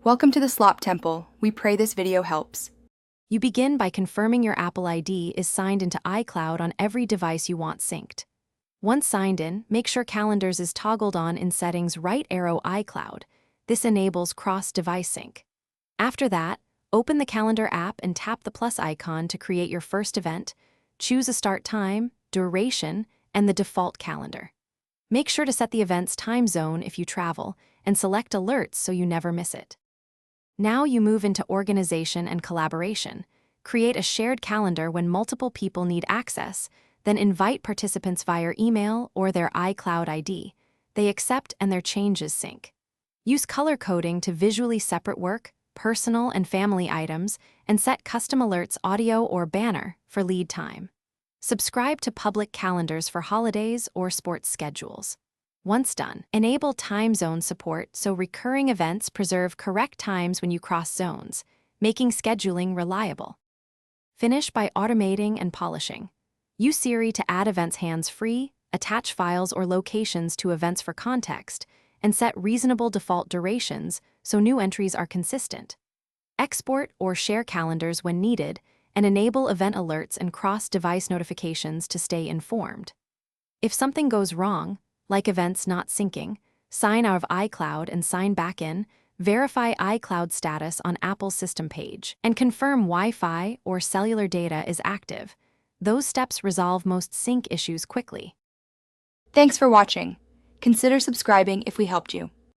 Welcome to the Slop Temple. We pray this video helps. You begin by confirming your Apple ID is signed into iCloud on every device you want synced. Once signed in, make sure Calendars is toggled on in Settings right arrow iCloud. This enables cross-device sync. After that, open the Calendar app and tap the plus icon to create your first event. Choose a start time, duration, and the default calendar. Make sure to set the event's time zone if you travel, and select alerts so you never miss it. Now you move into organization and collaboration. Create a shared calendar when multiple people need access, then invite participants via email or their iCloud ID. They accept and their changes sync. Use color coding to visually separate work, personal and family items, and set custom alerts audio or banner for lead time. Subscribe to public calendars for holidays or sports schedules. Once done, enable time zone support so recurring events preserve correct times when you cross zones, making scheduling reliable. Finish by automating and polishing. Use Siri to add events hands-free, attach files or locations to events for context, and set reasonable default durations so new entries are consistent. Export or share calendars when needed, and enable event alerts and cross-device notifications to stay informed. If something goes wrong, like events not syncing, sign out of iCloud and sign back in, verify iCloud status on Apple's system page, and confirm Wi-Fi or cellular data is active. Those steps resolve most sync issues quickly. Thanks for watching. Consider subscribing if we helped you.